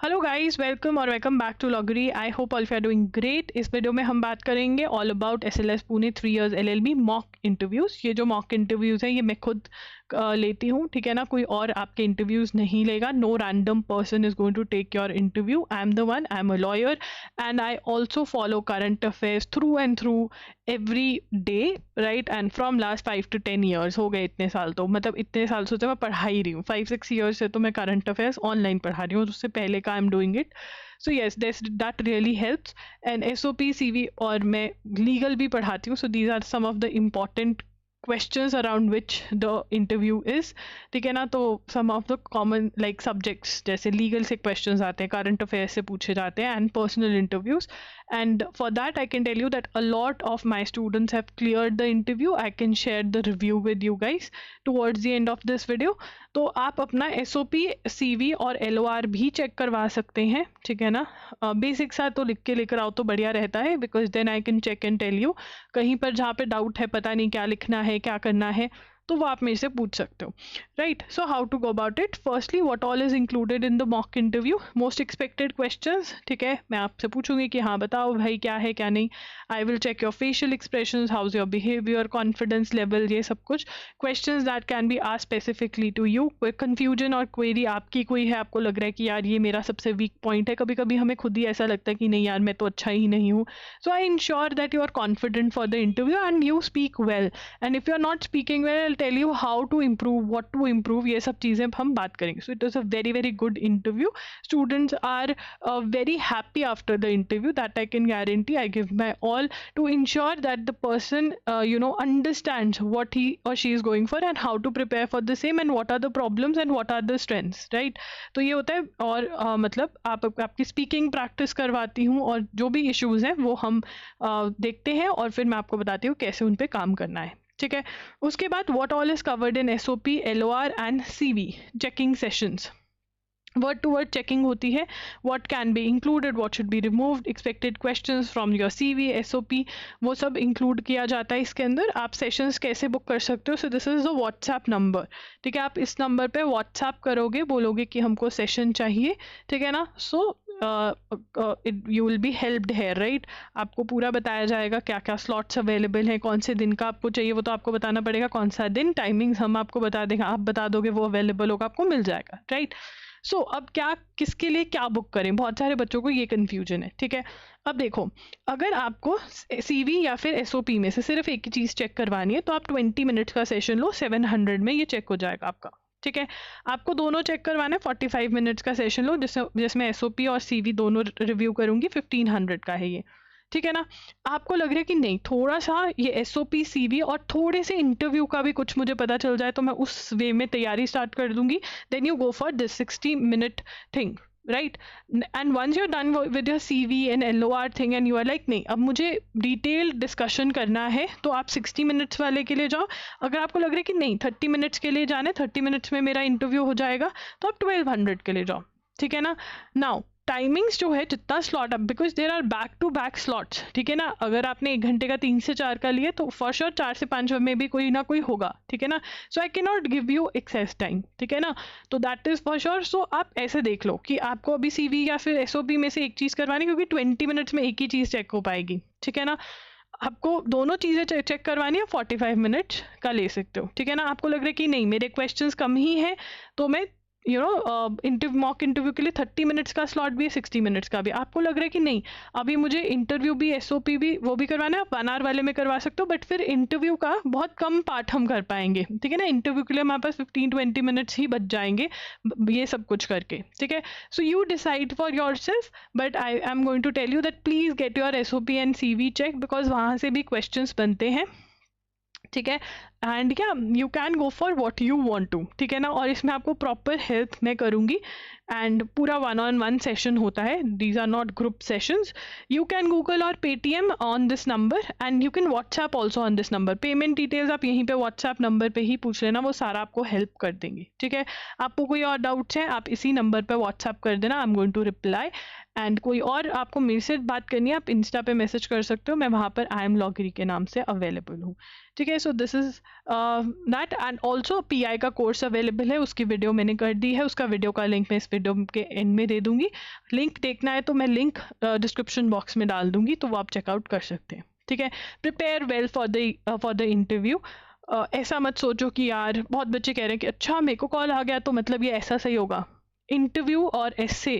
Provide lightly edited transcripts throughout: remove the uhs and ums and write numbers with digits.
Hello guys, welcome और welcome back to लॉगरी। I hope all you are doing great. इस video में हम बात करेंगे all about SLS Pune 3 years LLB mock interviews. ये जो मॉक इंटरव्यूज़ हैं ये मैं खुद लेती हूँ, ठीक है ना। कोई और आपके इंटरव्यूज़ नहीं लेगा। No random person is going to take your interview. I am the one, I am a lawyer and I also follow current affairs through and through every day, right. And from last 5 to 10 years हो गए, इतने साल तो मतलब इतने साल से तो मैं पढ़ा ही रही हूँ। 5-6 years से तो मैं करंट अफेयर्स ऑनलाइन पढ़ा रही हूँ, उससे पहले का I am doing it. So yes, that really helps. And SOP CV और मैं लीगल भी पढ़ाती हूँ। So these are some of the important questions around which the interview is, ठीक है ना। तो some of the common like subjects जैसे legal से questions आते हैं, current affairs से पूछे जाते हैं and personal interviews, and for that I can tell you that a lot of my students have cleared the interview. I can share the review with you guys towards the end of this video. तो आप अपना SOP, CV और LOR भी check करवा सकते हैं, ठीक है ना। बेसिक सा तो लिख के लेकर आओ तो बढ़िया रहता है, because then I can check and tell you. कहीं पर जहाँ पे डाउट है, पता नहीं क्या लिखना है, क्या करना है, तो वो आप मेरे से पूछ सकते हो, right. So how to go about it? Firstly, what all is included in the mock interview? Most expected questions, ठीक है। मैं आपसे पूछूंगी कि हाँ बताओ भाई क्या है क्या नहीं। I will check your facial expressions, how is your behaviour, confidence level, ये सब कुछ questions that can be asked specifically to you. कोई कन्फ्यूजन और क्वेरी आपकी कोई है, आपको लग रहा है कि यार ये मेरा सबसे वीक पॉइंट है। कभी कभी हमें खुद ही ऐसा लगता है कि नहीं यार मैं तो अच्छा ही नहीं हूँ। So I ensure that you are confident for the interview and you speak well. And if you are not speaking well, I tell you how to improve, what to improve, ये सब चीज़ें हम बात करेंगे। So it is a very very good interview. Students are very happy after the interview, that I can guarantee. I give my all to ensure that the person understands what he or she is going for and how to prepare for the same and what are the problems and what are the strengths, right? तो ये होता है। और मतलब आपकी speaking practice करवाती हूँ और जो भी इश्यूज हैं वो हम देखते हैं और फिर मैं आपको बताती हूँ कैसे उन पे काम करना है, ठीक है। उसके बाद what all is covered in SOP, LOR and CV checking sessions. Word to word checking होती है। What can be included, what should be removed, expected questions from your CV, SOP, वो सब इंक्लूड किया जाता है इसके अंदर। आप सेशंस कैसे बुक कर सकते हो? So this is the WhatsApp number, ठीक है। आप इस नंबर पे व्हाट्सएप करोगे, बोलोगे कि हमको सेशन चाहिए, ठीक है ना। So you will be helped here, right. आपको पूरा बताया जाएगा क्या क्या स्लॉट्स अवेलेबल हैं, कौन से दिन का आपको चाहिए वो तो आपको बताना पड़ेगा, कौन सा दिन, टाइमिंग्स हम आपको बता देंगे, आप बता दोगे, वो अवेलेबल होगा, आपको मिल जाएगा, राइट। सो अब क्या, किसके लिए क्या बुक करें? बहुत सारे बच्चों को ये कन्फ्यूजन है, ठीक है। अब देखो, अगर आपको CV या फिर SOP में से सिर्फ एक ही चीज़ चेक करवानी है तो आप 20 मिनट्स का सेशन लो, 700 में ये चेक हो जाएगा आपका, ठीक है। आपको दोनों चेक करवाना है, 45 मिनट्स का सेशन लो जिसमें SOP और CV दोनों रिव्यू करूंगी, 1500 का है ये, ठीक है ना। आपको लग रहा है कि नहीं, थोड़ा सा ये SOP, CV और थोड़े से इंटरव्यू का भी कुछ मुझे पता चल जाए तो मैं उस वे में तैयारी स्टार्ट कर दूंगी, then you go for this 60-minute thing, right. And once you are done with your CV and LOR thing and you are like नहीं अब मुझे डिटेल्ड डिस्कशन करना है, तो आप 60 मिनट्स वाले के लिए जाओ। अगर आपको लग रहा है कि नहीं 30 मिनट्स के लिए जाना है, 30 मिनट्स में मेरा इंटरव्यू हो जाएगा, तो आप 1200 के लिए जाओ, ठीक है ना। नाउ टाइमिंग्स जो है, जितना स्लॉट अब, because there are back to back slots, ठीक है ना। अगर आपने 1 घंटे का 3 से 4 का लिए तो फॉर श्योर 4 से 5 में भी कोई ना कोई होगा, ठीक है ना। So I can not give you excess time, ठीक है ना। तो that is for sure. So आप ऐसे देख लो कि आपको अभी CV या फिर SOP में से एक चीज़ करवानी, क्योंकि 20 मिनट्स में एक ही चीज़ चेक हो पाएगी, ठीक है ना। आपको दोनों चीज़ें चेक करवानी है, 45 मिनट का ले सकते हो, ठीक है ना। आपको लग रहा है कि नहीं मेरे क्वेश्चंस कम ही है, तो मैं मॉक इंटरव्यू के लिए 30 मिनट्स का स्लॉट भी है, 60 मिनट्स का भी। आपको लग रहा है कि नहीं अभी मुझे इंटरव्यू भी, SOP भी, वो भी करवाना है, आप 1 आवर वाले में करवा सकते हो, बट फिर इंटरव्यू का बहुत कम पार्ट हम कर पाएंगे, ठीक है ना। इंटरव्यू के लिए हमारे पास 15-20 मिनट्स ही बच जाएंगे ये सब कुछ करके, ठीक है। So you decide for yourself, but I am going to tell you that please get your SOP and CV check, because वहाँ से भी क्वेश्चन बनते हैं, ठीक है। एंड क्या, you can go for what you want to, ठीक है ना। और इसमें आपको प्रॉपर हेल्प मैं करूँगी एंड पूरा 1-on-1 सेशन होता है, these are not group sessions. You can Google और Paytm on this number and you can WhatsApp also on this number. Payment details आप यहीं पे व्हाट्सएप नंबर पे ही पूछ लेना, वो सारा आपको हेल्प कर देंगे, ठीक है। आपको कोई और डाउट्स हैं आप इसी नंबर पे व्हाट्सएप कर देना, I am going to reply. And कोई और आपको मेरे से बात करनी है, आप इंस्टा पे मैसेज कर सकते हो, मैं वहाँ पर आई एम लॉगरी के नाम से अवेलेबल हूँ, ठीक है। So this is that and also PI का कोर्स अवेलेबल है, उसकी वीडियो मैंने कर दी है, उसका वीडियो का लिंक मैं इस वीडियो के एंड में दे दूंगी। लिंक देखना है तो मैं लिंक डिस्क्रिप्शन बॉक्स में डाल दूंगी, तो वो आप चेकआउट कर सकते हैं। ठीक है, prepare well for the interview. ऐसा मत सोचो कि यार बहुत बच्चे कह रहे हैं कि अच्छा मेरे को कॉल आ गया तो मतलब ये ऐसा सही होगा। इंटरव्यू और एसे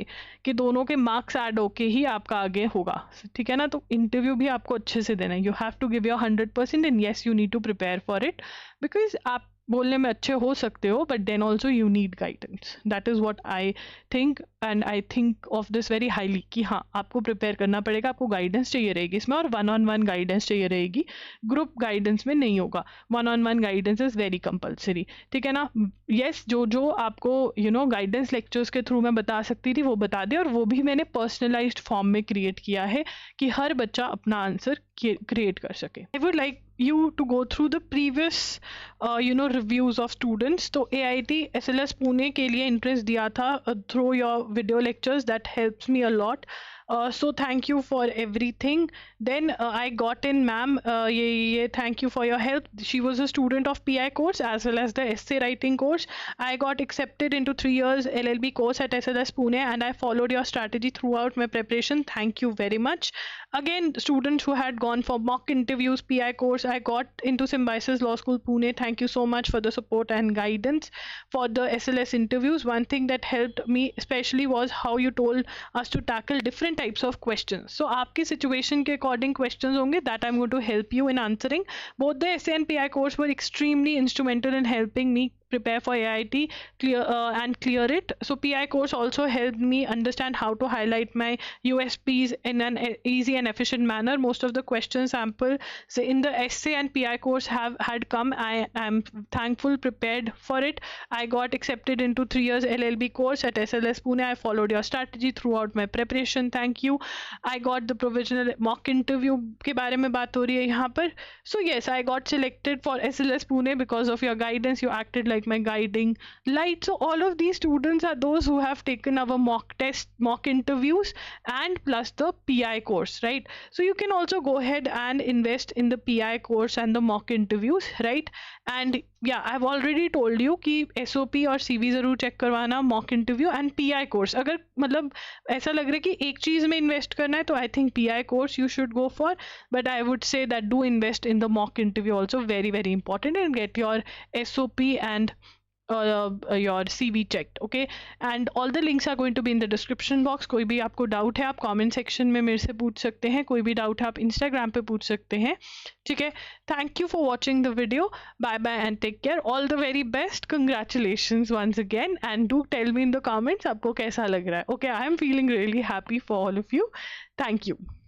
के दोनों के मार्क्स ऐड होके ही आपका आगे होगा। ठीक है ना, तो इंटरव्यू भी आपको अच्छे से देना है। You have to give your 100% and yes you need to prepare for it, because आप बोलने में अच्छे हो सकते हो but then also you need guidance. That is what I think and I think of this very highly कि हाँ आपको प्रिपेयर करना पड़ेगा, आपको गाइडेंस चाहिए रहेगी इसमें, और 1-on-1 गाइडेंस चाहिए रहेगी, ग्रुप गाइडेंस में नहीं होगा। 1-on-1 guidance is very compulsory. ठीक है ना, येस जो आपको गाइडेंस लेक्चर्स के थ्रू मैं बता सकती थी वो बता दिया, और वो भी मैंने पर्सनलाइज्ड फॉर्म में क्रिएट किया है कि हर बच्चा अपना आंसर क्रिएट कर सके। I would like you to go through the previous reviews of students. तो AIT SLS पुणे के लिए इंटरेस्ट दिया था through your video lectures, that helps me a lot. So thank you for everything. Then I got in ma'am, thank you for your help. She was a student of PI course as well as the essay writing course. I got accepted into 3 years LLB course at SLS Pune and I followed your strategy throughout my preparation. Thank you very much. Again, students who had gone for mock interviews, PI course, I got into Symbiosis Law School Pune. Thank you so much for the support and guidance for the SLS interviews. One thing that helped me especially was how you told us to tackle different types of questions. So आपके situation के according questions होंगे that I'm going to help you in answering. Both the essay and PI course were extremely instrumental in helping me prepare for AIT and clear it. So PI course also helped me understand how to highlight my USPs in an easy and efficient manner. Most of the question sample in the essay and PI course had come. I am thankful prepared for it. I got accepted into 3 years LLB course at SLS Pune. I followed your strategy throughout my preparation. Thank you. I got the provisional mock interview के बारे में बात हो रही है यहाँ पर. So yes, I got selected for SLS Pune because of your guidance. You acted like my guiding light. So all of these students are those who have taken our mock test, mock interviews, and plus the PI course, right? So you can also go ahead and invest in the PI course and the mock interviews, right? And yeah, I've already told you कि SOP और CV ज़रूर check करवाना, mock interview and PI course. अगर मतलब ऐसा लग रहा है कि एक चीज़ में इन्वेस्ट करना है तो I think PI course you should go for, but I would say that do invest in the mock interview also, very very important, and get your SOP and your CV checked. Okay, and all the links are going to be in the description box. कोई भी आपको doubt है आप comment section में मेरे से पूछ सकते हैं, कोई भी डाउट है आप इंस्टाग्राम पे पूछ सकते हैं. ठीक है, thank you for watching the video. Bye bye and take care. All the very best. Congratulations once again and do tell me in the comments आपको कैसा लग रहा है. Okay, I am feeling really happy for all of you. Thank you.